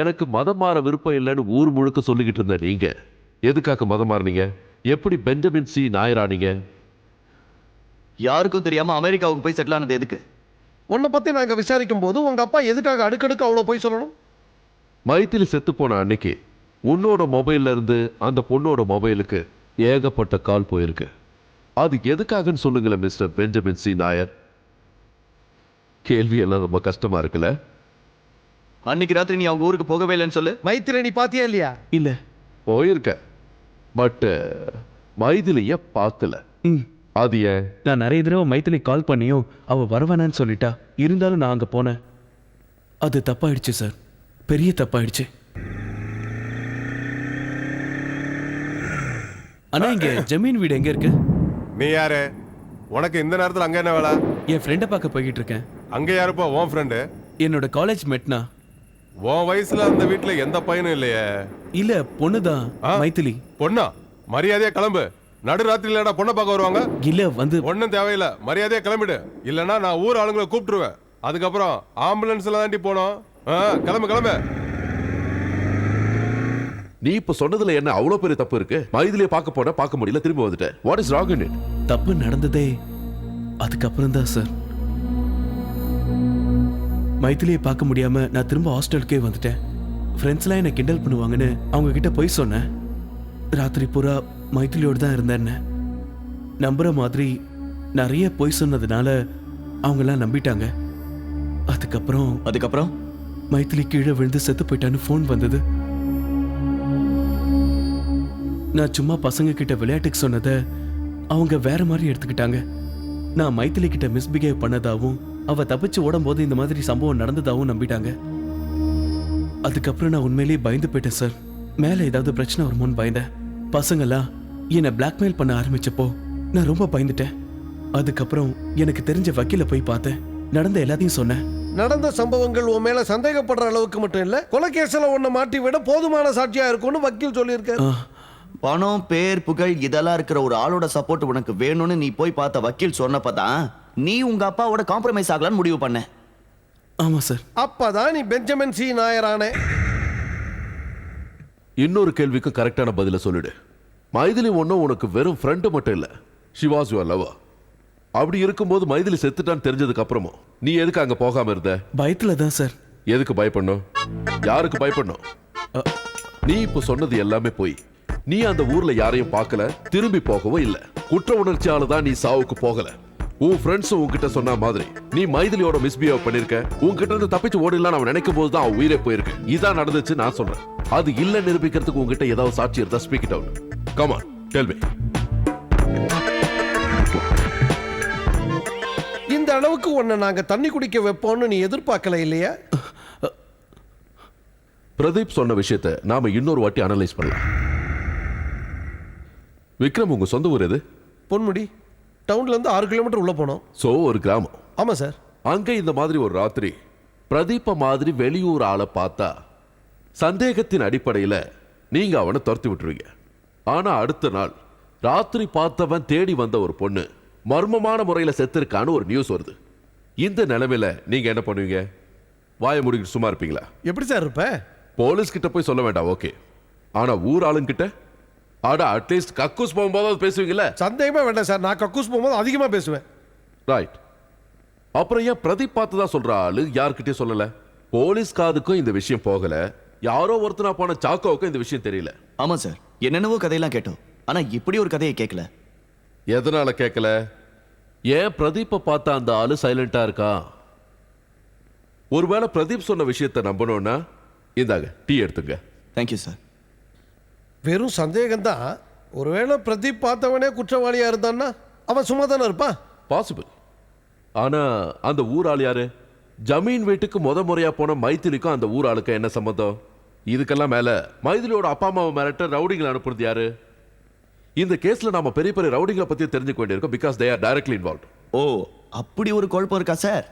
எனக்கு மதம் மாற விருப்பம் இல்லைன்னு ஊர் முழுக்க சொல்லிக்கிட்டு இருந்த நீங்க எதுக்காக மதம் மாறினீங்க? எப்படி பெஞ்சமின் சி நாயர் ஆனீங்க? யாருக்கும் தெரியாம அமெரிக்காவுக்கு போய் செட்டில் ஆனது எதுக்கு? உன்னை பத்தி நாங்க விசாரிக்கும் போது உங்க அப்பா எதுக்காக அடுக்கடுக்கு அவ்வளவு போய் சொல்லணும்? மைத்திலி செத்து போன அன்னைக்கு உன்னோட மொபைல்ல இருந்து அந்த பொண்ணோட மொபைலுக்கு ஏகப்பட்ட கால் போயிருக்கு. அது எதுக்காகன்னு சொல்லுங்களேன் மிஸ்டர் பெஞ்சமின் சி நாயர். கேள்வி எல்லாம் ரொம்ப கஷ்டமா இருக்குல்ல? அன்னைக்கு ராத்திரி நீ அவங்க ஊருக்கு போகவே இல்லைன்னு சொல்லு. மைத்திரி நீ பாத்தியா இல்லையா? இல்ல. போயிருக்க, பட் மைதிலிய பார்க்கல. அது ஏன்? நான் நிறைய தடவை மைத்திலி கால் பண்ணியும் அவ வரவேணான்னு சொல்லிட்டா. இருந்தாலும் நான் அங்க போனேன். அது தப்பாயிடுச்சு சார், பெரிய தப்பாயிடுச்சு. ஆனா இங்க ஜமீன் வீடு எங்க இருக்கு? நீ யாரு? உனக்கு இந்த நேரத்துல அங்க என்ன வேலை? என் ஃப்ரெண்டை பார்க்க போய்கிட்டு இருக்கேன். அங்க யாருப்பா உன் ஃப்ரெண்டு? என்னோட காலேஜ் மெட்னா. உன் வயசுல அந்த வீட்டுல எந்த பையனும் இல்லையே. இல்ல, பொண்ணுதான். மைத்திலி. பொண்ணா? மரியாதையா கிளம்பு. நடு ராத்திரிலடா பொண்ணை பார்க்க வருவாங்க? இல்ல வந்து ஒன்னும் தேவையில்ல, மரியாதையா கிளம்பிடு. இல்லனா நான் ஊர் ஆளுங்களை கூப்பிட்டுருவேன். அதுக்கப்புறம் ஆம்புலன்ஸ்ல தாண்டி போனோம். கிளம்பு கிளம்பு. நீ இப்ப சொன்னதுல என்ன அவ்வளவு பெரிய தப்பு இருக்கு? மைதிலிய பார்க்க போன பார்க்க முடியல, திரும்ப வந்துட்ட. What is wrong in it? தப்பு நடந்ததே அதுக்கப்புறம் தான் சார். மைத்திலியை பார்க்க முடியாம நான் திரும்ப ஹாஸ்டலுக்கே வந்துட்டேன். ஃப்ரெண்ட்ஸ்லாம் என்னை கிண்டல் பண்ணுவாங்கன்னு அவங்க கிட்ட போய் சொன்னேன். ராத்திரி பூரா மைத்திலியோடு தான் இருந்தேன்னு நம்புற மாதிரி நிறைய பொய் சொன்னதுனால அவங்கெல்லாம் நம்பிட்டாங்க. அதுக்கப்புறம் மைத்திலி கீழே விழுந்து செத்து போயிட்டான்னு ஃபோன் வந்தது. நான் சும்மா பசங்க கிட்ட விளையாட்டுக்கு சொன்னதை அவங்க வேற மாதிரி எடுத்துக்கிட்டாங்க. நான் மைத்திலி கிட்ட மிஸ்பிஹேவ் பண்ணதாவும் அவ தப்பிச்சு ஓடும் போது இந்த மாதிரி சம்பவம் நடந்ததாவும் நம்பிட்டாங்க. அதுக்கப்புறம் நான் உண்மையிலேயே பயந்து போயிட்டேன் சார். மேல ஏதாவது பிரச்சனை வருமோன்னு பயந்தேன். பசங்கெல்லாம் என்னை பிளாக்மெயில் பண்ண ஆரம்பிச்சப்போ நான் ரொம்ப பயந்துட்டேன். அதுக்கப்புறம் எனக்கு தெரிஞ்ச வக்கீல போய் பார்த்தேன். நடந்த எல்லாத்தையும் சொன்னேன். நடந்த சம்பவங்கள் உன் மேல சந்தேகப்படுற அளவுக்கு மட்டும் இல்ல, கொலைகேசில உன்னை மாட்டி விட போதுமான சாட்சியா இருக்கும்னு வக்கீல் சொல்லியிருக்காரு. பணம், பேர், புகழ் இதெல்லாம் இருக்கிற ஒரு ஆளோட சப்போர்ட் உனக்கு வேணும்னு நீ போய் பார்த்த வக்கீல் சொன்னப்பதான் நீ உங்க அப்பாவோட காம்ப்ரமைஸ் ஆகலான்னு முடிவு பண்ண. ஆமா சார். அப்பதான் நீ பெஞ்சமின் சி நாயரானே. இன்னொரு கேள்விக்கு கரெக்டான பதில சொல்லிடு. மைதிலி ஒன்னும் உனக்கு வெறும் ஃப்ரெண்டு மட்டும் இல்ல, ஷி வாஸ் யுவர் லவர். அப்படி இருக்கும்போது மைதிலி செத்துட்டான்னு தெரிஞ்சதுக்கு அப்புறமும் நீ எதுக்கு அங்க போகாம இருந்த? பயத்துல தான் சார். எதுக்கு பயப்படணும்? யாருக்கு பயப்படணும்? நீ இப்ப சொன்னது எல்லாமே போய். நீ அந்த ஊர்ல யாரையும் பார்க்கல, திரும்பி போகவும் இல்ல. குற்ற உணர்ச்சியால தான் நீ சாவுக்கு போகல. உன் ஃப்ரெண்ட்ஸ் உன்கிட்ட சொன்ன மாதிரி நீ மைதிலியோட மிஸ்பிஹேவ் பண்ணிருக்க. உன்கிட்ட இருந்து தப்பிச்சு ஓடிடலாம் அவன் நினைக்கும் போது தான் அவன் உயிரே போயிருக்கு. இதான் நடந்துச்சு நான் சொல்றேன். அது இல்ல நிரூபிக்கிறதுக்கு உன்கிட்ட ஏதாவது சாட்சி இருந்தா speak it out. Come on, tell me. இந்த அளவுக்கு உன்னை நாங்க தண்ணி குடிக்க வைப்போம்னு நீ எதிர்பார்க்கல இல்லையா? பிரதீப் சொன்ன விஷயத்தை நாம இன்னொரு வாட்டி அனலைஸ் பண்ணலாம். விக்ரம், உங்க சொந்த ஊர் எது? பொன்முடி. டவுன்ல இருந்து 6 கிலோமீட்டர் உள்ள போனோம். சோ ஒரு கிராமம். ஆமா சார். அங்க இந்த மாதிரி ஒரு ராத்திரி பிரதீப்ப மாதிரி வெளியூர் ஆளை பார்த்தா சந்தேகத்தின் அடிப்படையில நீங்க அவனை துரத்தி விட்டுருவீங்க. ஆனா அடுத்த நாள் ராத்திரி பார்த்தவன் தேடி வந்த ஒரு பொண்ணு மர்மமான முறையில செத்துருக்கான்னு ஒரு நியூஸ் வருது. இந்த நிலைமையில நீங்க என்ன பண்ணுவீங்க? வாய முடிக்கிட்டு சும்மா இருப்பீங்களா? எப்படி சார் இருப்ப? போலீஸ் கிட்ட போய் சொல்ல வேண்டாம், ஓகே. ஆனா ஊர் ஆளுங்கிட்ட அட்லீஸ்ட் கக்கூஸ் போகும்போது பேசுவீங்கல்ல? சந்தேகமே வேண்டாம் சார், நான் கக்கூஸ் போகும்போது அதிகமா பேசுவேன். ரைட். அப்புறம் ஏன் பிரதீப் பார்த்ததா சொல்ற ஆளு யார்கிட்டயும் சொல்லல? போலீஸ் காதுக்கும் இந்த விஷயம் போகல. யாரோ ஒருத்தனா போன சாக்கோவுக்கும் இந்த விஷயம் தெரியல. ஆமா சார், என்னென்னவோ கதையெல்லாம் கேட்டோம். ஆனா இப்படி ஒரு கதையை கேட்கல. எதனால கேட்கல? ஏன் பிரதீப்பை பார்த்த அந்த ஆளு சைலண்டா இருக்கா? ஒருவேளை பிரதீப் சொன்ன விஷயத்தை நம்பணும்னா இந்தாங்க டீ எடுத்துங்க. Thank you sir. வெறும் சந்தேகம்தான். ஒருவேளை பிரதீப் பார்த்தவனே குற்றவாளியா இருந்தான்னா அவன் சும்மா தானே இருப்பான். பாசிபிள். ஆனா அந்த ஊர் ஆள் யாரு? ஜமீன் வீட்டுக்கு முறையா போன மைத்திலிக்கும் அந்த ஊர் ஆளுக்கு என்ன சம்பந்தம்? இதுக்கெல்லாம் மேல மைதிலியோட அப்பா அம்மாவை மிரட்ட ரவுடிங்களை அனுப்புறது யாரு? இந்த கேஸ்ல நாம பெரிய பெரிய ரவுடிங்களை பத்தி தெரிஞ்சுக்க வேண்டியிருக்கும். Because they are directly involved. ஓ, அப்படி ஒரு குழப்பம் இருக்கா சார்?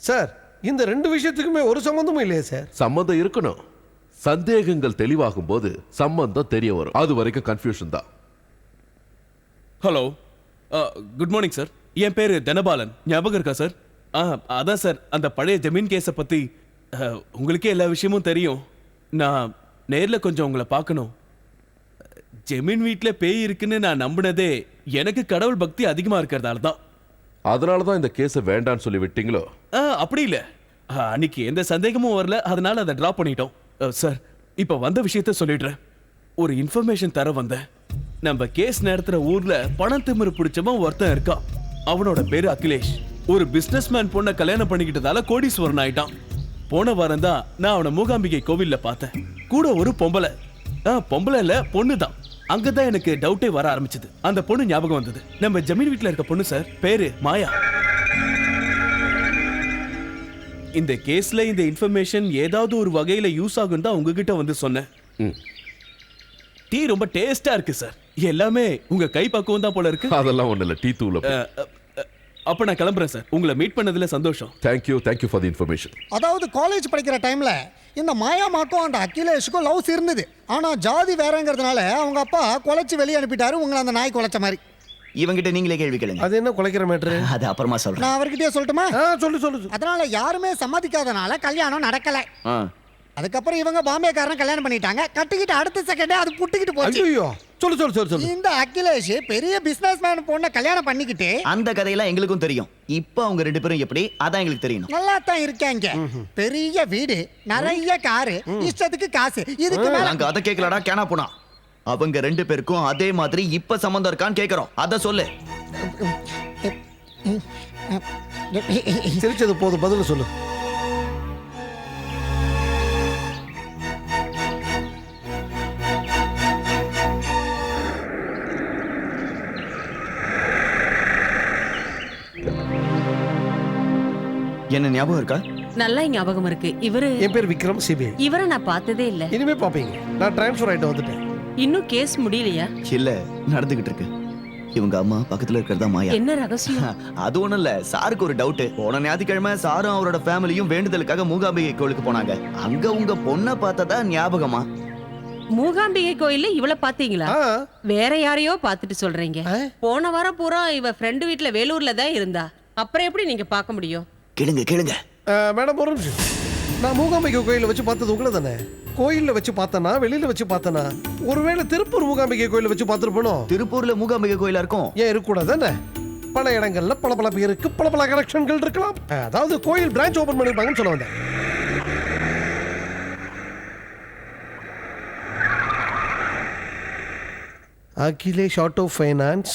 சார், இந்த 2 விஷயத்துக்குமே ஒரு சம்பந்தமும் இல்லையே சார். சம்பந்தம் இருக்கணும். சந்தேகங்கள் தெளிவாகும் போது சம்பந்தம் தெரிய வரும். அது வரைக்கும் கன்ஃபியூஷன் தான். Hello, good morning sir. என் பேரு தனபாலன், ஞாபகம் இருக்கா சார்? அதான் சார், அந்த பழைய ஜமீன் கேஸை பத்தி உங்களுக்கே எல்லா விஷயமும் தெரியும். நான் நேர்ல கொஞ்சம் உங்களை பார்க்கணும். ஜெமீன் வீட்ல பேய் இருக்குன்னு நான் நம்பினதே எனக்கு கடவுள் பக்தி அதிகமா இருக்கிறதால தான். அதனால தான் இந்த கேஸை வேண்டான்னு சொல்லி விட்டீங்களோ? அப்படி இல்ல, அன்னைக்கு எந்த சந்தேகமும் வரல, அதனால அதை டிராப் பண்ணிட்டோம். சார், இப்ப வந்த விஷயத்த சொல்லிடுறேன். ஒரு இன்ஃபர்மேஷன் தர வந்தேன். நம்ம கேஸ் நடத்துற ஊர்ல பணம் திமிரு பிடிச்சவன் ஒருத்தன் இருக்கான். அவனோட பேரு அகிலேஷ். ஒரு பிசினஸ்மேன் பொண்ணை கல்யாணம் பண்ணிக்கிட்டதால கோடீஸ்வரன் ஆயிட்டான். போன வாரம் தான் நான் அவனை மூகாம்பிகை கோவில்ல பார்த்தேன். கூட ஒரு பொம்பளை. பொம்பளை இல்ல, பொண்ணு தான். அங்கதான் எனக்கு டவுட்டே வர ஆரம்பிச்சது. அந்த பொண்ணு ஞாபகம் வந்தது. நம்ம ஜமீன் வீட்ல இருக்க பொண்ணு சார், பேரு மாயா. இந்த கேஸ்ல இந்த இன்ஃபர்மேஷன் ஏதாவது ஒரு வகையில யூஸ் ஆகும் தான் உங்ககிட்ட வந்து சொன்னேன். டீ ரொம்ப டேஸ்டா இருக்கு சார். எல்லாமே உங்க கை பக்குவம் தான் போல இருக்கு. அதெல்லாம் ஒண்ணு இல்ல, டீ தூள. அப்ப நான் கிளம்புறேன் சார். உங்களை மீட் பண்ணதுல சந்தோஷம். Thank you for the information. அதாவது காலேஜ் படிக்கிற டைம்ல இந்த மாயாமாக்கும் அந்த அகிலேஷுக்கும் லவ்ஸ் இருந்தது. ஆனா ஜாதி வேறங்கிறதுனால அவங்க அப்பா குலைச்சு வெளியே அனுப்பிட்டாரு. உங்களை அந்த நாய் குலைச்ச மாதிரி. இவங்கிட்ட நீங்களே கேள்வி கேளுங்க. அது என்ன குலைக்கிற மேட்ரு? அது அப்புறமா சொல்றேன். நான் அவர்கிட்டயே சொல்லட்டுமா? சொல்லு. அதனால யாருமே சம்மதிக்காதனால கல்யாணம் நடக்கல. அதுக்கப்புறம் இவங்க பாம்பேக்காரன் கல்யாணம் பண்ணிட்டாங்க. கட்டிக்கிட்டு அடுத்த செகண்டே அது புட்டிக்கிட்டு போச்சு. ஐயோ, சொல்லு. இந்த அகிலேஷ் பெரிய பிசினஸ் மேன் பொண்ணை கல்யாணம் பண்ணிக்கிட்டு அந்த கதையெல்லாம் எங்களுக்கும் தெரியும். இப்போ அவங்க ரெண்டு பேரும் எப்படி, அதான் எங்களுக்கு தெரியணும். நல்லா தான் இருக்காங்க. பெரிய வீடு, நிறைய காரு, இஷ்டத்துக்கு காசு. இதுக்கு மேல நாங்க அதை கேட்கலடா, கேனா போனா. அவங்க ரெண்டு பேருக்கும் அதே மாதிரி இப்ப சம்பந்தம் இருக்கான்னு கேக்குறோம். அத சொல்லு. சிரிச்சது போதும், பதில் சொல்லு. என்ன ஞாபகம் இருக்கா? நல்லா ஞாபகம் இருக்கு. இவரு என் பேர் விக்ரம், சிபிஐ. இவரை நான் பார்த்ததே இல்ல. இனிமே பாப்பீங்க. நான் டிரான்ஸ்ஃபர் ஆயிட்டு வந்துட்டேன். இன்னும் கேஸ் முடியலையா? இல்ல, நடந்துகிட்டு இருக்கு. இவங்க அம்மா பக்கத்துல இருக்கிறதா மாயா. என்ன ரகசியம்? அது ஒண்ணும் இல்ல, சாருக்கு ஒரு டவுட். போன ஞாயிற்றுக்கிழமை சாரும் அவரோட ஃபேமிலியும் வேண்டுதலுக்காக மூகாம்பிகை கோயிலுக்கு போனாங்க. அங்க உங்க பொண்ணை பார்த்ததா ஞாபகமா? மூகாம்பிகை கோயில்ல இவளை பாத்தீங்களா? வேற யாரையோ பாத்துட்டு சொல்றீங்க. போன வாரம் பூரா இவ ஃப்ரெண்டு வீட்டுல வேலூர்ல தான் இருந்தா. அப்புறம் எப்படி நீங்க பார்க்க முடியும்? கேளுங்க. மேடம், ஒரு நிமிஷம். நான் மூகாம்பிகை கோயில வச்சு பார்த்தது உங்களை தானே? கோயில்ல வச்சு பார்த்தனா, வெளியில வச்சு பார்த்தனா? ஒருவேளை திருப்பூர் மூகாம்பிகை கோயில வச்சு பார்த்துருப்போம். திருப்பூர்ல மூகாம்பிகை கோயிலா இருக்கும். ஏன் இருக்கக்கூடாது தானே? பல இடங்கள்ல பல பேருக்கு பல கனெக்ஷன்கள் இருக்கலாம். அதாவது கோயில் பிரான்ச் ஓபன் பண்ணிருப்பாங்கன்னு சொல்ல வந்தேன். Akhilesh auto finance,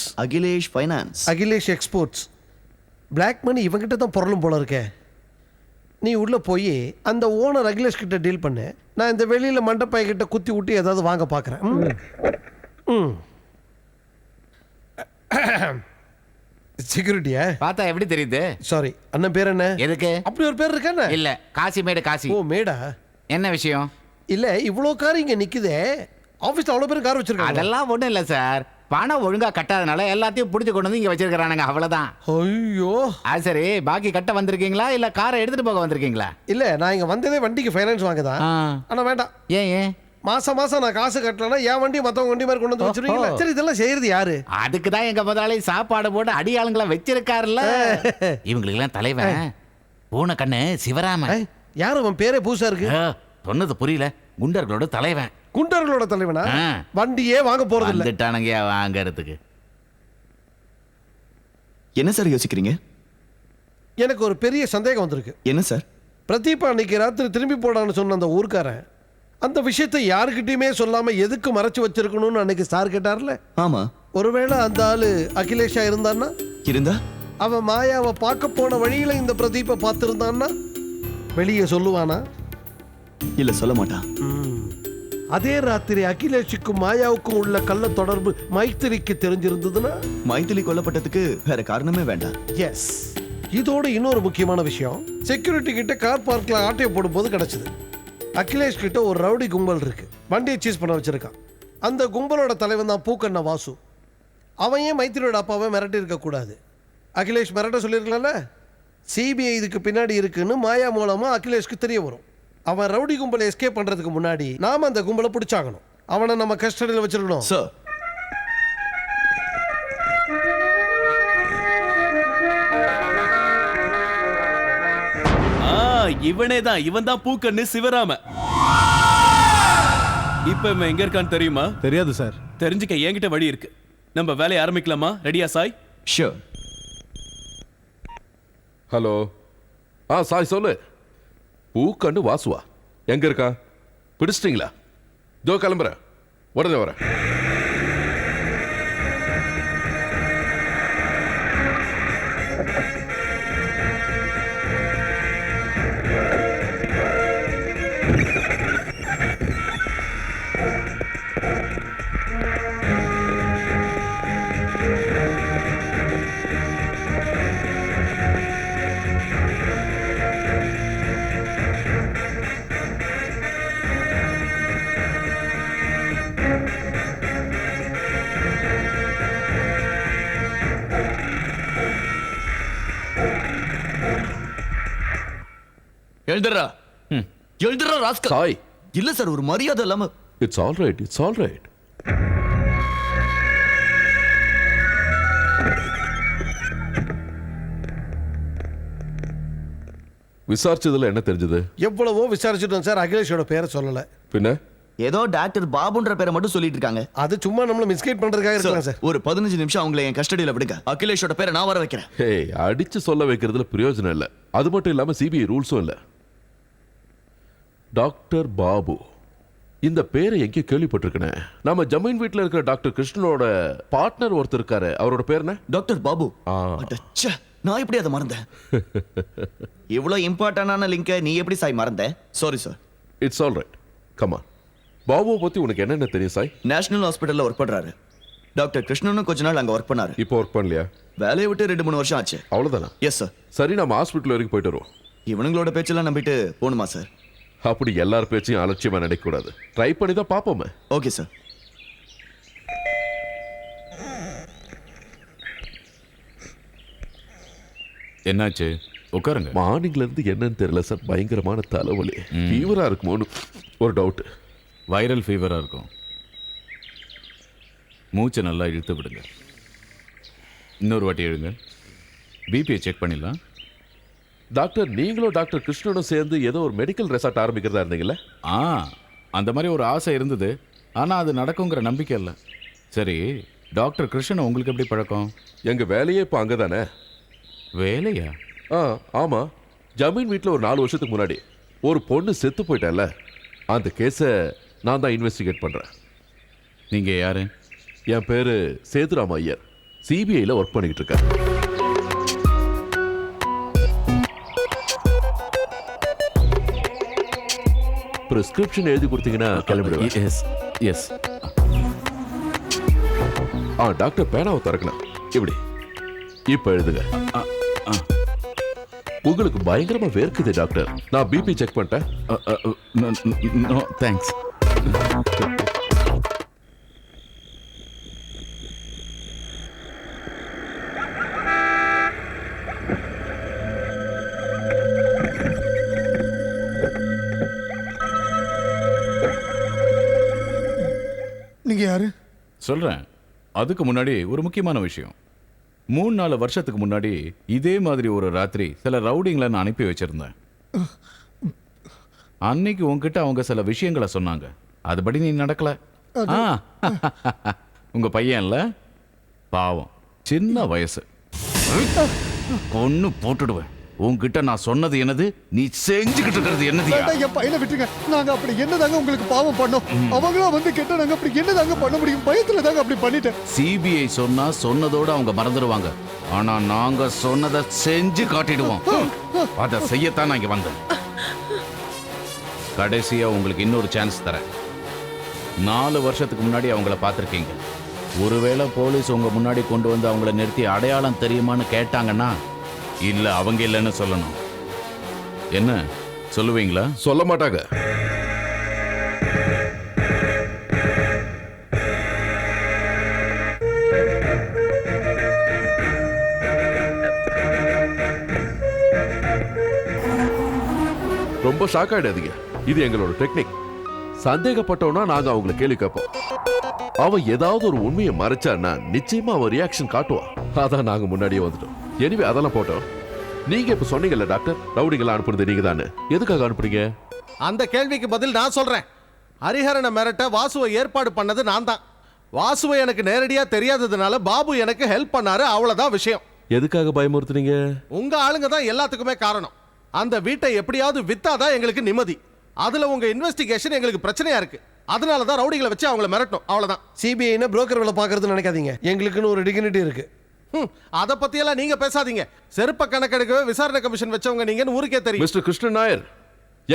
Akhilesh exports. Black money இவங்கிட்ட தான் பொருளும் போல இருக்கே. நீ உள்ள போய் அந்த ஓனர் அகிலேஷ் கிட்ட டீல் பண்ணு. நான் இந்த வெளியில மண்டப்பாய் கிட்ட குத்தி விட்டு ஏதாவது வாங்க பாக்குறேன். செக்யூரிட்டியா? பார்த்தா எப்படி தெரியுது? சாரி, அண்ணன் பேர் என்ன? எதுக்கு? அப்படி ஒரு பேர் இருக்கா? இல்ல, காசிமேடு. காசி. ஓ, மேடா. என்ன விஷயம்? இல்ல, இவ்வளோ கார் இங்க நிக்குதே. ஆபீஸ்ல அவ்வளவு பேர் கார் வச்சிருக்காங்க. அதெல்லாம் ஒண்ணும் இல்ல சார். பணம் ஒழுங்கா கட்டாதனால எல்லாத்தையும் புடிச்சு கொண்டு வந்து இங்க வச்சிருக்கானுங்க, அவ்வளவுதான். ஐயோ, அது சரி. பாக்கி கட்ட வந்திருக்கீங்களா இல்ல காரை எடுத்துட்டு போக வந்திருக்கீங்களா? இல்ல, நான் இங்க வந்ததே வண்டிக்கு ஃபைனான்ஸ் வாங்கதான். ஆனா வேண்டாம். ஏன் மாசம் நான் காசு கட்டலன்னா என் வண்டி மத்தவங்க வண்டி மாதிரி கொண்டு வந்து வச்சிருக்கீங்களா? சரி, இதெல்லாம் செய்யறது யாரு? அதுக்குதான் எங்க முதலாளி சாப்பாடு போட்டு அடியாளுங்களை வச்சிருக்காருல்ல. இவங்களுக்கு எல்லாம் தலைவன் பூனை கண்ணு சிவராமன். யாரு அவன்? பேரே புதுசா இருக்கு. சொன்னது புரியல. குண்டர்களோட தலைவன். குண்டர்களோட தலைவனா? வண்டியே வாங்க போறது இல்ல. வந்துட்டானுங்க வாங்கறதுக்கு. என்ன சார் யோசிக்கிறீங்க? எனக்கு ஒரு பெரிய சந்தேகம் வந்திருக்கு. என்ன சார்? பிரதீபா அன்னைக்கு ராத்திரி திரும்பி போடான்னு சொன்ன அந்த ஊர்க்காரன் அந்த விஷயத்தை யாருக்கிட்டையுமே சொல்லாம எதுக்கு மறைச்சு வச்சிருக்கணும்னு அன்னைக்கு சார் கேட்டார்ல. ஆமா. ஒருவேளை அந்த ஆளு அகிலேஷா இருந்தான்னா, அவன் மாயாவை பார்க்க போன வழியில இந்த பிரதீபை பார்த்திருந்தான்னா வெளியே சொல்லுவானா? இல்ல, சொல்ல மாட்டான். அதே ராத்திரி அகிலேஷுக்கும் மாயாவுக்கும் உள்ள கள்ள தொடர்பு மைத்திரிக்கு தெரிஞ்சிருந்ததுன்னா? மைத்திரி கொல்லப்பட்டதுக்கு வேற காரணமே வேண்டாம். எஸ். இதோட இன்னொரு முக்கியமான விஷயம், செக்யூரிட்டி கிட்ட கார் பார்க்ல ஆட்டையை போடும்போது கிடைச்சது. அகிலேஷ் கிட்ட ஒரு ரவுடி கும்பல் இருக்கு. வண்டியை சீஸ் பண்ண வச்சிருக்கான். அந்த கும்பலோட தலைவன் தான் பூக்கண்ண வாசு. அவன் ஏன் மைத்திரியோட அப்பாவை மிரட்டி இருக்க கூடாது? அகிலேஷ் மிரட்ட சொல்லியிருக்கலாம்ல. சிபிஐ இதுக்கு பின்னாடி இருக்குன்னு மாயா மூலமா அகிலேஷ்க்கு தெரிய வரும். அவன் ரவுடி கும்பலை எஸ்கேப் பண்றதுக்கு முன்னாடி நாம அந்த கும்பலை பிடிச்சாகணும். அவனை நம்ம கஸ்டடியில் வச்சிருக்கணும். சார், இவன் தான் பூக்கண்ணு சிவராம. இப்ப இவன் எங்க இருக்கான்னு தெரியுமா? தெரியாது சார். தெரிஞ்சுக்க என்கிட்ட வழி இருக்கு. நம்ம வேலையை ஆரம்பிக்கலாமா? ரெடியா சாய்? ஷூர். ஹலோ. சாய் சொல்லு. பூக்கண்டு வாசுவா எங்க இருக்கா? பிடிச்சிட்டீங்களா? இதோ கிளம்புறேன், உடனே வரேன். எழுதுறா எழுதுறா ராஸ்கல். சாய். இல்ல சார், ஒரு மரியாதை இல்லாம. It's all right, it's all right. விசாரிச்சதுல என்ன தெரிஞ்சது? எவ்வளவோ விசாரிச்சுட்டோம் சார், அகிலேஷோட பேரை சொல்லல. பின்ன ஏதோ டாக்டர் பாபுன்ற பேரை மட்டும் சொல்லிட்டு இருக்காங்க. அது சும்மா நம்மள மிஸ்கைட் பண்றதுக்காக இருக்கலாம் சார். ஒரு 15 நிமிஷம் அவங்களை என் கஸ்டடியில விடுங்க. அகிலேஷோட பேரை நான் வர வைக்கிறேன். ஹே, அடிச்சு சொல்ல வைக்கிறதுல பிரயோஜனம் இல்ல. அது மட்டும் இல்லாம சிபிஐ ரூல்ஸும் இல்ல. டாக்டர் பாபு இந்த பேரை எங்கேயும் கேள்விப்பட்டிருக்கேன். நம்ம ஜமீன் வீட்டில் இருக்கிற டாக்டர் கிருஷ்ணனோட பார்ட்னர் ஒருத்தர் இருக்காரு, அவரோட பேர் என்ன? டாக்டர் பாபு. அடச்சே, நான் எப்படி அதை மறந்தேன்? இவ்வளவு இம்பார்ட்டன்டான லிங்கை நீ எப்படி சாய் மறந்த? Sorry sir. It's all right, come on. பாபுவை பத்தி உனக்கு என்னென்ன தெரியும் சாய்? நேஷனல் ஹாஸ்பிட்டல்ல ஒர்க் பண்றாரு. டாக்டர் கிருஷ்ணனும் கொஞ்ச நாள் அங்க ஒர்க் பண்ணாரு. இப்போ ஒர்க் பண்ணலையா? வேலையை விட்டு 2-3 வருஷம் ஆச்சு. அவ்வளவுதானா? Yes sir. சரி, நம்ம ஹாஸ்பிட்டல் வரைக்கும் போயிட்டு வருவோம். இவனுங்களோட பேச்செல்லாம் நம்பிட்டு போகணுமா சார்? அப்படி எல்லார் பேச்சையும் அலட்சியமா நினைக்க கூடாது. ட்ரை பண்ணி தான் பாப்போமே. Okay sir. என்னாச்சு? உட்காருங்க. மார்னிங்ல இருந்து என்னன்னு தெரியல சார், பயங்கரமான தலைவலி. ஃபீவரா இருக்குமோன்னு ஒரு டவுட். வைரல் ஃபீவரா இருக்கும். மூச்சை நல்லா இழுத்து விடுங்க. இன்னொரு வாட்டி எழுங்க. பிபியை செக் பண்ணிடலாம். டாக்டர், நீங்களும் டாக்டர் கிருஷ்ணனும் சேர்ந்து ஏதோ ஒரு மெடிக்கல் ரெசார்ட் ஆரம்பிக்கிறதா இருந்தீங்கல்ல? அந்த மாதிரி ஒரு ஆசை இருந்தது. ஆனால் அது நடக்குங்கிற நம்பிக்கை இல்லை. சரி, டாக்டர் கிருஷ்ணன் உங்களுக்கு எப்படி பழக்கம்? எங்க வேலையே இப்போ அங்கதானே. வேலையா? ஆமா. ஜமீன் வீட்டில் ஒரு 4 வருஷத்துக்கு முன்னாடி ஒரு பொண்ணு செத்து போயிட்டால, அந்த கேஸை நான் தான் இன்வெஸ்டிகேட் பண்றேன். நீங்க யாரு? என் பேரு சேதுராம ஐயர். சிபிஐல ஒர்க் பண்ணிக்கிட்டு இருக்கேன். பிரிஸ்கிரிப்ஷன் எழுதி கொடுத்தீங்கன்னா கிளம்பிடுவேன். S S. டாக்டர், பேனாவை திறக்கலாம். இப்படி இப்ப எழுதுங்க. உங்களுக்கு பயங்கரமா வேர்க்குது டாக்டர். நான் பிபி செக் பண்ணிட்டேன். No thanks. நீங்க யாரு? சொல்றேன். அதுக்கு முன்னாடி ஒரு முக்கியமான விஷயம். 3-4 வருஷத்துக்கு முன்னாடி இதே மாதிரி ஒரு ராத்திரி சில ரவுடிங்களை நான் அனுப்பி வச்சிருந்தேன். அன்னைக்கு உங்ககிட்ட அவங்க சில விஷயங்களை சொன்னாங்க. அதுபடி நீ நடக்கல. உங்க பையன்ல பாவம், சின்ன வயசு. கொன்னு போட்டுடுவேன். உங்ககிட்ட நான் சொன்னது என்னது, நீ செஞ்சுக்கிட்டு இருக்கிறது என்னது? என் பையனை விட்டுருங்க. நாங்க அப்படி என்னதாங்க உங்களுக்கு பாவம் பண்ணோம்? அவங்களா வந்து கேட்டா நாங்க அப்படி என்னதாங்க பண்ண முடியும்? பயத்துல தாங்க அப்படி பண்ணிட்டேன். சிபிஐ சொன்னா சொன்னதோட அவங்க மறந்துடுவாங்க. ஆனா நாங்க சொன்னதை செஞ்சு காட்டிடுவோம். அதை செய்யத்தான் நான் இங்க வந்தேன். கடைசியா உங்களுக்கு இன்னொரு சான்ஸ் தரேன். 4 வருஷத்துக்கு முன்னாடி அவங்கள பார்த்துருக்கீங்க. ஒருவேளை போலீஸ் உங்க முன்னாடி கொண்டு வந்து அவங்கள நிறுத்தி அடையாளம் தெரியுமான்னு கேட்டாங்கன்னா, இல்ல அவங்க இல்லைன்னு சொல்லணும். என்ன சொல்லுவீங்களா? சொல்ல மாட்டாங்க. ரொம்ப ஷாக் ஆயிடாதீங்க. இது எங்களோட டெக்னிக். சந்தேகப்பட்டோம்னா நாங்க அவங்களை கேள்வி கேட்போம். அவன் ஏதாவது ஒரு உண்மையை மறைச்சான்னா நிச்சயமா அவன் ரியாக்ஷன் காட்டுவான். அதான் நாங்க முன்னாடியே வந்துட்டோம். எனிவே அதெல்லாம் போட்டோம். நீங்க இப்ப சொன்னீங்கல்ல டாக்டர், ரவுடிங்களா அனுப்புனது நீங்க தானே, எதுக்காக அனுப்புறீங்க? அந்த கேள்விக்கு பதில் நான் சொல்றேன். ஹரிஹரனை மிரட்ட வாசுவை ஏற்பாடு பண்ணது நான் தான். வாசுவை எனக்கு நேரடியா தெரியாததுனால பாபு எனக்கு ஹெல்ப் பண்ணாரு, அவ்வளவுதான் விஷயம். எதுக்காக பயமுறுத்துறீங்க? உங்க ஆளுங்க தான் எல்லாத்துக்குமே காரணம். அந்த வீட்டை எப்படியாவது வித்தாதான் எங்களுக்கு நிம்மதி. அதுல உங்க இன்வெஸ்டிகேஷன் எங்களுக்கு பிரச்சனையா இருக்கு. அதனால தான் ரவுடிகளை வச்சு அவங்கள மிரட்டணும், அவ்வளவுதான். சிபிஐனா புரோக்கர் வேலை பார்க்கறதுன்னு நினைக்காதீங்க. எங்களுக்குன்னு ஒரு டிகினிட்டி இருக்கு. அத பத்தி எல்லாம் நீங்க பேசாதீங்க. செருப்ப கணக்கெடுக்கவே விசாரணை கமிஷன் வச்சவங்க நீங்கன்னு ஊருக்கே தெரியும். மிஸ்டர் கிருஷ்ணன் நாயர்,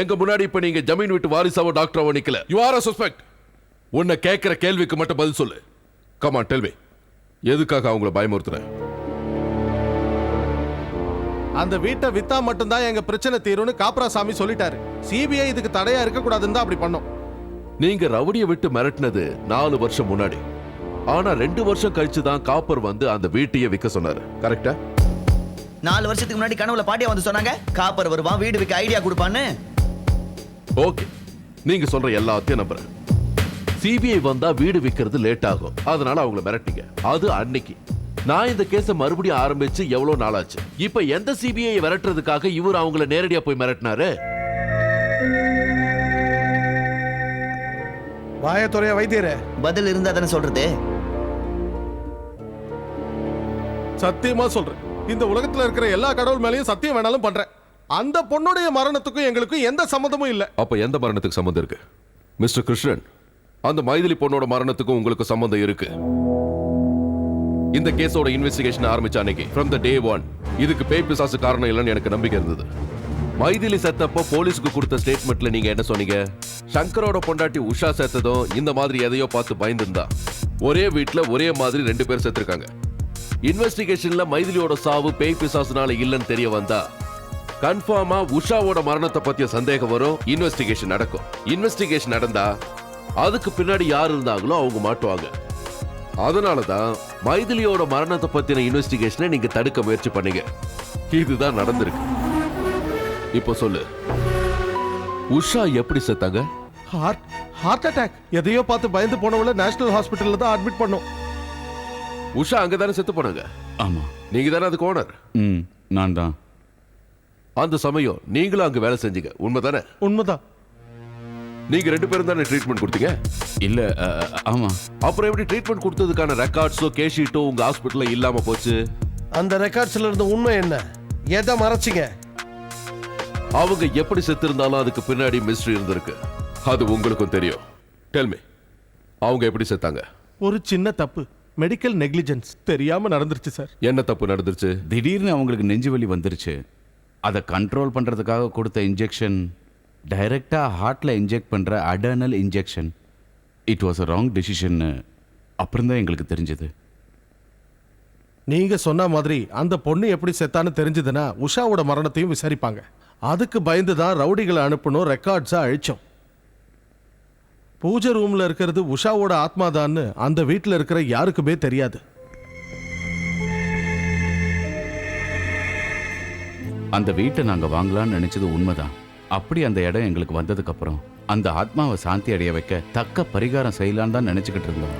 எங்க முன்னாடி இப்ப நீங்க ஜமீன் விட்டு வாரிசாவோ டாக்டராவோ நிக்கல. You are a suspect. உன்னை கேட்கிற கேள்விக்கு மட்டும் பதில் சொல்லு. Come on, tell me. எதுக்காக அவங்கள பயமுறுத்துறேன்? அந்த வீட்டை வித்தா மட்டும்தான் எங்க பிரச்சனை தீரும்னு காப்ராசாமி சொல்லிட்டாரு. சிபிஐ இதுக்கு தடையா இருக்க கூடாதுன்னு தான் அப்படி பண்ணோம். நீங்க ரவுடியை விட்டு மிரட்டினது 4 வருஷம் முன்னாடி. ஆனா 2 வருஷம் கழிச்சு தான் காப்பர் வந்து அந்த வீட்டையே விற்க சொன்னாரு. கரெக்டா? 4 வருஷத்துக்கு முன்னாடி கனவுல பாட்டியா வந்து சொன்னாங்க காப்பர் வருவான், வீடு விற்க ஐடியா கொடுப்பான்னு. ஓகே, நீங்க சொல்ற எல்லாத்தையும் நம்புறேன். சிபிஐ வந்தா வீடு விற்கிறது லேட் ஆகும், அதனால அவங்கள மிரட்டிங்க. அது அன்னைக்கு. நான் இந்த கேஸ மறுபடியும் ஆரம்பிச்சு எவ்வளவு நாளாச்சு. இப்ப எந்த சிபிஐ விரட்டுறதுக்காக இவர் அவங்கள நேரடியா போய் மிரட்டினாரு? வாயத்துறையா வைத்தியரே, பதில் இருந்தா தானே சொல்றது. சத்தியமா சொல்றேன், இந்த உலகத்துல இருக்கிற எல்லா கடவுள் மேலயும் சத்தியம் வேணாலும் பண்றேன். அந்த பொண்ணுடைய மரணத்துக்கும் எங்களுக்கும் எந்த சம்மந்தமும் இல்ல. அப்ப எந்த மரணத்துக்கு சம்மந்தம் இருக்கு? மிஸ்டர் கிருஷ்ணன், அந்த மைதிலி பொண்ணோட மரணத்துக்கும் உங்களுக்கு சம்மந்தம் இருக்கு. இந்த கேஸோட இன்வெஸ்டிகேஷன் ஆரம்பிச்ச அன்னைக்கு from the day one இதுக்கு பேய் பிசாசு காரணம் இல்லைன்னு எனக்கு நம்பிக்கை இருந்தது. மைதிலி செத்தப்போ போலீஸ்க்கு கொடுத்த ஸ்டேட்மெண்ட்ல நீங்க என்ன சொன்னீங்க? சங்கரோட பொண்டாட்டி உஷா செத்ததும் இந்த மாதிரி எதையோ பார்த்து பயந்துருந்தா. ஒரே வீட்டுல ஒரே மாதிரி 2 பேர் செத்துருக்காங்க. இன்வெஸ்டிகேஷன்ல மைதிலியோட சாவு பேய் பிசாசுனால இல்லைன்னு தெரிய வந்தா கன்ஃபார்மா உஷாவோட மரணத்தை பத்திய சந்தேகம் வரும். இன்வெஸ்டிகேஷன் நடக்கும். இன்வெஸ்டிகேஷன் நடந்தா அதுக்கு பின்னாடி யார் இருந்தாங்களோ அவங்க மாட்டுவாங்க. அதனாலதான் மைதிலியோட மரணத்தை பத்தின இன்வெஸ்டிகேஷனை நீங்க தடுக்க முயற்சி பண்ணீங்க. இதுதான் நடந்திருக்கு. இப்போ சொல்லு, உஷா எப்படி செத்தாங்க? Heart attack. எதையோ பார்த்து பயந்து போனவள நேஷனல் ஹாஸ்பிட்டல்ல தான் அட்மிட் பண்ணோம். உஷா அங்கதானே செத்து போனாங்க? ஆமா. நீங்க தானே அதுக்கு ஓனர்? நான் தான். அந்த சமயம் நீங்களும் அங்க வேலை செஞ்சீங்க, உண்மைதானே? உண்மைதான். நீங்க 2 பேரும் தானே ட்ரீட்மெண்ட் கொடுத்தீங்க? இல்ல, ஆமா. அப்புறம் எப்படி ட்ரீட்மெண்ட் கொடுத்ததுக்கான ரெக்கார்ட்ஸோ கேஸ் ஷீட்டோ உங்க ஹாஸ்பிட்டல்ல இல்லாம போச்சு? அந்த ரெக்கார்ட்ஸ்ல இருந்த உண்மை என்ன? எதை மறைச்சிங்க? அவங்க எப்படி செத்திருந்தாலும் அதுக்கு பின்னாடி மிஸ்ட்ரி இருந்திருக்கு. அது உங்களுக்கும் தெரியும். டெல் மீ, அவங்க எப்படி செத்தாங்க? ஒரு சின்ன தப்பு, மெடிக்கல் நெக்லிஜென்ஸ். தெரியாம நடந்துருச்சு சார். என்ன தப்பு நடந்துருச்சு? திடீர்னு அவங்களுக்கு நெஞ்சு வலி வந்துருச்சு. அதை கண்ட்ரோல் பண்றதுக்காக கொடுத்த இன்ஜெக்ஷன் டைரக்டா ஹார்ட்ல இன்ஜெக்ட் பண்ற அடர்னல் injection. It was a wrong decision. அப்புறம் தான் எங்களுக்கு தெரிஞ்சது. நீங்க சொன்ன மாதிரி அந்த பொண்ணு எப்படி செத்தான்னு தெரிஞ்சதுன்னா உஷாவோட மரணத்தையும் விசாரிப்பாங்க. அதுக்கு பயந்து தான் ரவுடிகளை அனுப்பணும், ரெக்கார்ட்ஸா அழிச்சோம். பூஜை ரூம்ல இருக்கிறது உஷாவோட ஆத்மாதான்னு அந்த வீட்டில் இருக்கிற யாருக்குமே தெரியாது. அந்த வீட்டை நாங்க வாங்கலாம்னு நினைச்சது உண்மைதான். அப்படி அந்த இடம் எங்களுக்கு வந்ததுக்கு அப்புறம் அந்த ஆத்மாவை சாந்தி அடைய வைக்க தக்க பரிகாரம் செய்யலான்னு தான் நினைச்சுக்கிட்டு இருந்தோம்.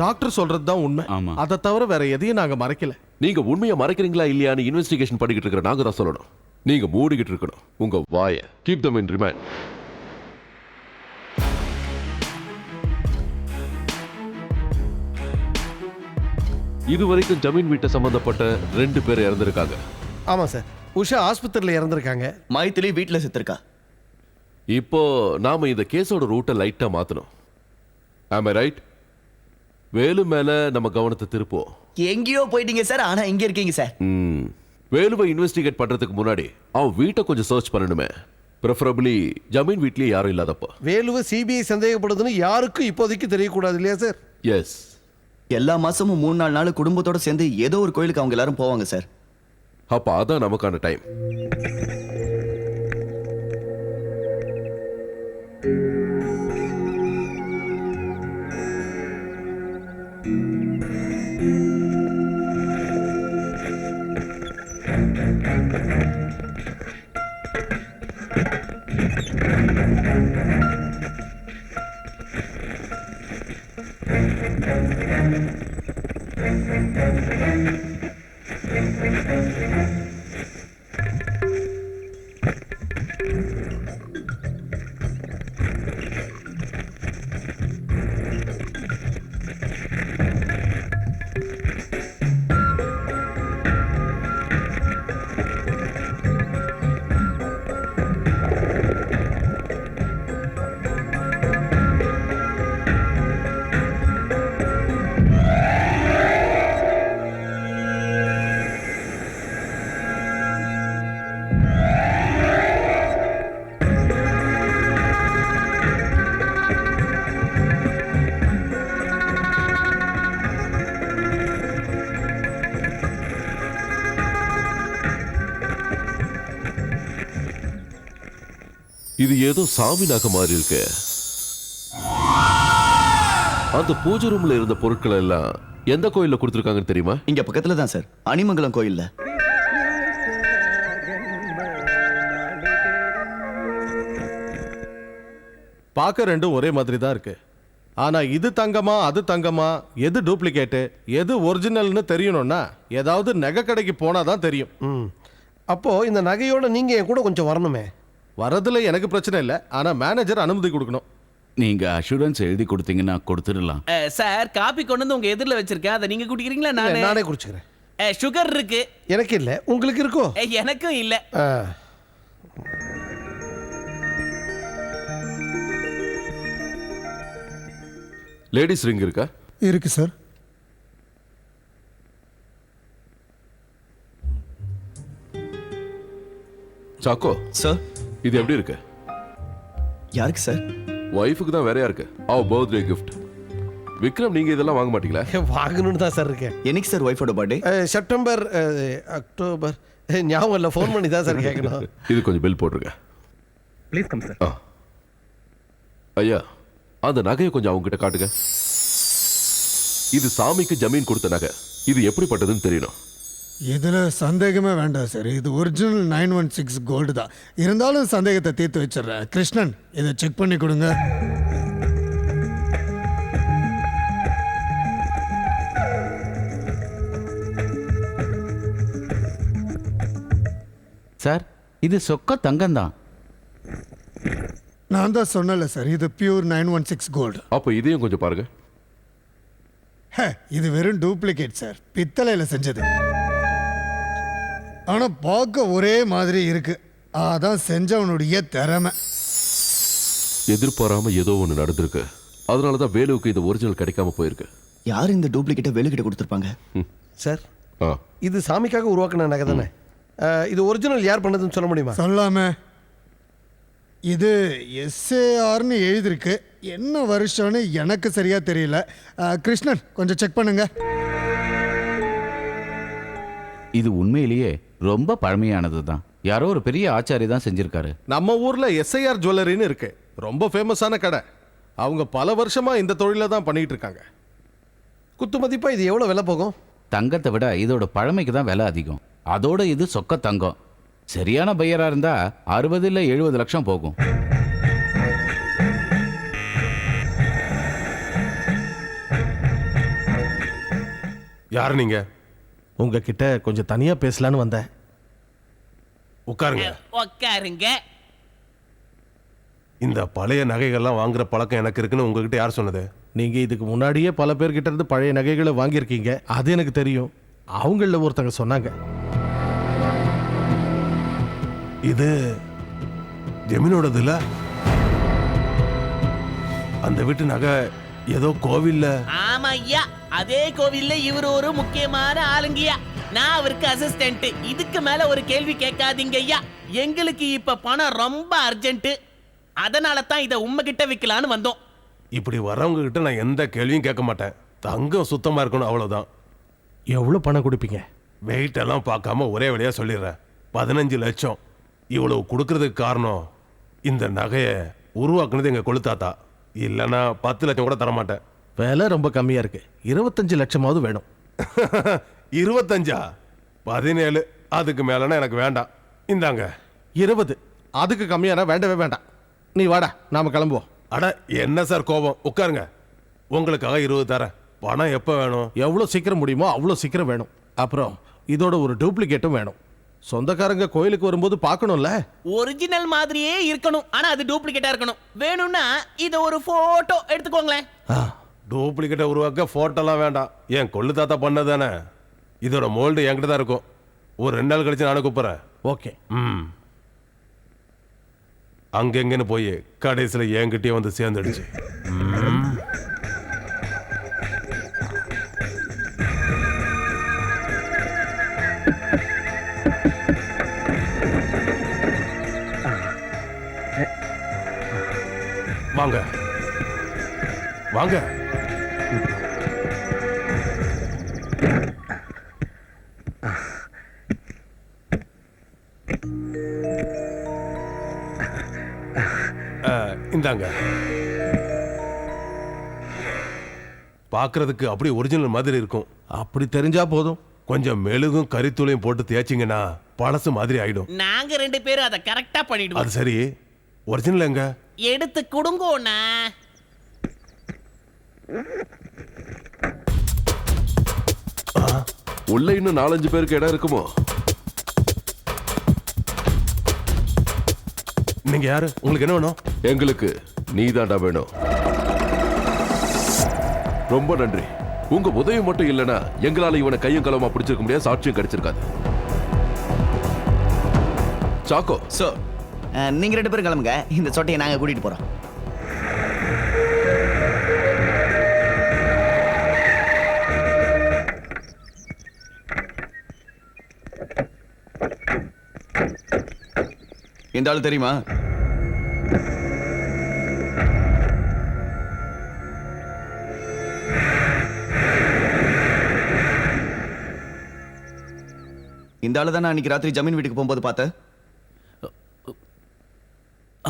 டாக்டர் சொல்றது தான் உண்மை. ஆமா. அதை தவிர வேற எதையும் நாங்க மறைக்கல. நீங்க உண்மையை மறைக்கிறீங்களா இல்லையான்னு இன்வெஸ்டிகேஷன் பண்ணிக்கிட்டு இருக்கிற நாங்க தான் சொல்லணும். நீங்க மூடிக்கிட்டு இருக்கணும் உங்க வாயை. கீப் தம் இன் ரிமைண்ட். இதுவரைக்கும் ஜமீன் வீட்டை சம்பந்தப்பட்ட 2 பேர் இறந்திருக்காங்க. ஆமா சார், உஷா ஆஸ்பத்திரியில இறந்திருக்காங்க. மைத்திலி வீட்டுல செத்துருக்கா. இப்போ நாம இந்த கேஸோட ரூட்டை லைட்டா மாத்தணும். ஆம் ஐ ரைட்? வேலு மேல நம்ம கவனத்தை திருப்போம். எங்கேயோ போயிட்டீங்க சார், ஆனா இங்க இருக்கீங்க சார். வேலுவை இன்வெஸ்டிகேட் பண்றதுக்கு முன்னாடி அவன் வீட்டை கொஞ்சம் சர்ச் பண்ணணுமே. ப்ரிஃபரபிளி ஜமீன் வீட்லயே யாரும் இல்லாதப்போ. வேலுவை சிபிஐ சந்தேகப்படுதுன்னு யாருக்கும் இப்போதைக்கு தெரியக்கூடாது இல்லையா சார்? எஸ். எல்லா மாசமும் 3-4 நாள் குடும்பத்தோட சேர்ந்து ஏதோ ஒரு கோயிலுக்கு அவங்க எல்லாரும் போவாங்க சார். அப்ப அதான் நமக்கான டைம். இது ஏதோ சாமி நகை மாதிரி இருக்கு. அந்த பூஜை ரூம்ல இருந்த பொருட்கள் எல்லாம் எந்த கோயில்ல கொடுத்துருக்காங்கன்னு தெரியுமா? இங்க பக்கத்துல தான் சார், அணிமங்கலம் கோயில்ல. பார்க்க ரெண்டும் ஒரே மாதிரி தான் இருக்கு. ஆனா இது தங்கமா அது தங்கமா, எது டூப்ளிகேட்டு எது ஒரிஜினல்னு தெரியணும்னா ஏதாவது நகை கடைக்கு போனாதான் தெரியும். அப்போ இந்த நகையோட நீங்க என் கூட கொஞ்சம் வரணுமே. வரதுல எனக்கு பிரச்சனை இல்லை, ஆனா மேனேஜர் அனுமதி கொடுக்கணும். நீங்க அஷூரன்ஸ் எழுதி கொடுத்தீங்கன்னா கொடுத்துடலாம். சார் காப்பி கொண்டு வந்து உங்க எதிரில் வச்சிருக்கேன், அதை நீங்க குடிக்கிறீங்களா? நானே குடிச்சுக்கிறேன். சுகர் இருக்கு. எனக்கு இல்ல, உங்களுக்கு இருக்கோ? எனக்கும் இல்ல. லேடிஸ் ரிங் இருக்கா? இருக்கு சார். சாக்கோ சார், இது எப்படி இருக்கு? யாருக்கு சார்? ஒய்ஃபுக்கு தான் வேறையா இருக்கு. அவ பர்த்டே கிஃப்ட். விக்ரம், நீங்க இதெல்லாம் வாங்க மாட்டீங்களா? வாங்கணும்னு தான் சார் இருக்கேன். என்னைக்கு சார் ஒய்ஃபோட பர்த்டே? செப்டம்பர் அக்டோபர் ஞாபகம் இல்லை, ஃபோன் பண்ணி தான் சார் கேட்கணும். இது கொஞ்சம் பில் போட்டுருங்க. Please come sir. ஐயா, அந்த நகையை கொஞ்சம் அவங்க கிட்ட காட்டுங்க. இது சாமிக்கு ஜமீன் கொடுத்த நகை. இது எப்படிப்பட்டதுன்னு தெரியணும். இதில் சந்தேகமே வேண்டாம் சார், இது ஒரிஜினல் 916 கோல்டு தான். இருந்தாலும் சந்தேகத்தை தீர்த்து வச்சிடுறேன். கிருஷ்ணன், இதை செக் பண்ணி கொடுங்க. சார், இது சொக்க தங்கம் தான். நான் தான் சொன்னல சார், இது பியூர் 916 கோல்டு. அப்போ இதையும் கொஞ்சம் பாருங்க. இது வெறும் டூப்ளிகேட் சார், பித்தளையில் செஞ்சது. ஆனா பார்க்க ஒரே மாதிரி இருக்கு. அதான் செஞ்சவனுடைய திறமை. எதிர்பாராம ஏதோ ஒன்று நடந்திருக்கு. அதனாலதான் வேலுவுக்கு இது ஒரிஜினல் கிடைக்காம போயிருக்கு. யார் இந்த டூப்ளிகேட்டை வேலுக்கிட்ட கொடுத்துருப்பாங்க? சார், இது சாமிக்காக உருவாக்கின நகை தானே. இது ஒரிஜினல் யார் பண்ணதுன்னு சொல்ல முடியுமா? சொல்லாம. இது எஸ்ஏஆர்னு எழுதிருக்கு. என்ன வருஷம்னு எனக்கு சரியா தெரியல. கிருஷ்ணன், கொஞ்சம் செக் பண்ணுங்க. இது உண்மையிலேயே ரொம்ப பழமையானது தான். யாரோ ஒரு பெரிய ஆச்சாரி தான் செஞ்சிருக்காரு. நம்ம ஊர்ல எஸ்ஐஆர் ஜுவல்லரின்னு இருக்கு, ரொம்ப ஃபேமஸான கடை. அவங்க பல வருஷமா இந்த தொழில தான் பண்ணிட்டு இருக்காங்க. குத்து மதிப்பா இது எவ்வளவு விலை போகும்? தங்கத்தை விட இதோட பழமைக்கு தான் விலை அதிகம். அதோட இது சொக்க தங்கம். சரியான பையரா இருந்தா 60 இல்ல 70 லட்சம் போகும். யார் நீங்க? உங்ககிட்ட கொஞ்சம் தனியா பேசலான்னு வந்தேன். உட்காருங்க. உட்காருங்க. இந்த பழைய நகைகள்லாம் வாங்குற பழக்கம் எனக்கு இருக்குன்னு உங்ககிட்ட யார் சொன்னது? நீங்க இதுக்கு முன்னாடியே பல பேர்கிட்ட இருந்து பழைய நகைகளை வாங்கியிருக்கீங்க, அது எனக்கு தெரியும். அவங்கள ஒருத்தங்க சொன்னாங்க. இது ஜமீனோடது இல்ல? அந்த வீட்டு நகை ஏதோ கோவில்ல. ஆமா ஐயா, அதே கோவில்ல இவர் ஒரு முக்கியமான ஆளுங்கய்யா. நான் அவருக்கு அசிஸ்டன்ட். இதுக்கு மேல ஒரு கேள்வி கேட்காதீங்க ஐயா. எங்களுக்கு இப்ப பணம் ரொம்ப அர்ஜென்ட். அதனால தான் இதை உங்ககிட்ட விற்கலான்னு வந்தோம். இப்படி வரவங்க கிட்ட நான் எந்த கேள்வியும் கேட்க மாட்டேன். தங்கம் சுத்தமா இருக்கணும், அவ்வளவுதான். எவ்வளவு பணம் கொடுப்பீங்க? வெயிட் எல்லாம் பார்க்காம ஒரே வழியா சொல்லிடுறேன். 15 லட்சம். இவ்வளவு கொடுக்கறதுக்கு காரணம் இந்த நகையை உருவாக்குனது எங்க கொளுத்தாத்தா. இல்லைன்னா 10 லட்சம் கூட தரமாட்டேன். விலை ரொம்ப கம்மியா இருக்கு, 25 லட்சமாவது வேணும். 25? 17. அதுக்கு மேலனா எனக்கு வேண்டாம். இந்தாங்க. 20. அதுக்கு கம்மியானா வேண்டவே வேண்டாம். நீ வாடா, நாம கிளம்புவோம். அட என்ன சார் கோபம்? உட்காருங்க. உங்களுக்காக 20 தரேன். பணம் எப்போ வேணும்? எவ்வளோ சீக்கிரம் முடியுமோ அவ்வளோ சீக்கிரம் வேணும். அப்புறம் இதோட ஒரு டூப்ளிகேட்டும் வேணும். சொந்தக்காரங்க கோயிலுக்கு வரும்போது பார்க்கணும்ல. ஒரிஜினல் மாதிரியே இருக்கணும், ஆனா அது டூப்ளிகேட்டா இருக்கணும். வேணும்னா இத ஒரு போட்டோ எடுத்துக்கோங்களேன். டூப்ளிகேட்டை உருவாக்க போட்டோலாம் வேண்டாம். என் கொள்ளு தாத்தா பண்ணதானே. இதோட மோல்டு என்கிட்ட தான் இருக்கும். ஒரு 2 நாள் கழிச்சு நானும் கூப்பிட்றேன். ஓகே. அங்கெங்கன்னு போய் கடைசியில் என்கிட்டயே வந்து சேர்ந்துடுச்சு. வாங்க வாங்க. இந்தாங்க. பார்க்கிறதுக்கு அப்படியே ஒரிஜினல் மாதிரி இருக்கும். அப்படி தெரிஞ்சா போதும். கொஞ்சம் மெழுகும் கரித்தூளையும் போட்டு தேய்ச்சிங்கன்னா பழசு மாதிரி ஆயிடும். நாங்க 2 பேரும் அதை கரெக்டா பண்ணிடுவோம். அது சரி, ஒரிஜினல் எங்க? எடுத்து கொடுங்கோண்ணா. உள்ள இன்னும் 4-5 பேருக்கு இடம் இருக்குமோ? நீங்க யாரு? உங்களுக்கு என்ன வேணும்? எங்களுக்கு நீதாண்டா வேணும். ரொம்ப நன்றி. உங்க உதவி மட்டும் இல்லனா எங்களால இவனை கையும் களவுமா பிடிச்சிருக்க முடியாது, சாட்சியம் கிடைச்சிருக்காது. சாக்கோ சார், நீங்க 2 பேரும் கிளம்புங்க. இந்த சொட்டையை நாங்க கூட்டிட்டு போறோம். இந்த ஆள் தெரியுமா? இந்த ஆளு தான் அன்னைக்கு ராத்திரி ஜமீன் வீட்டுக்கு போகும்போது பார்த்த.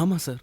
ஆமா சார்.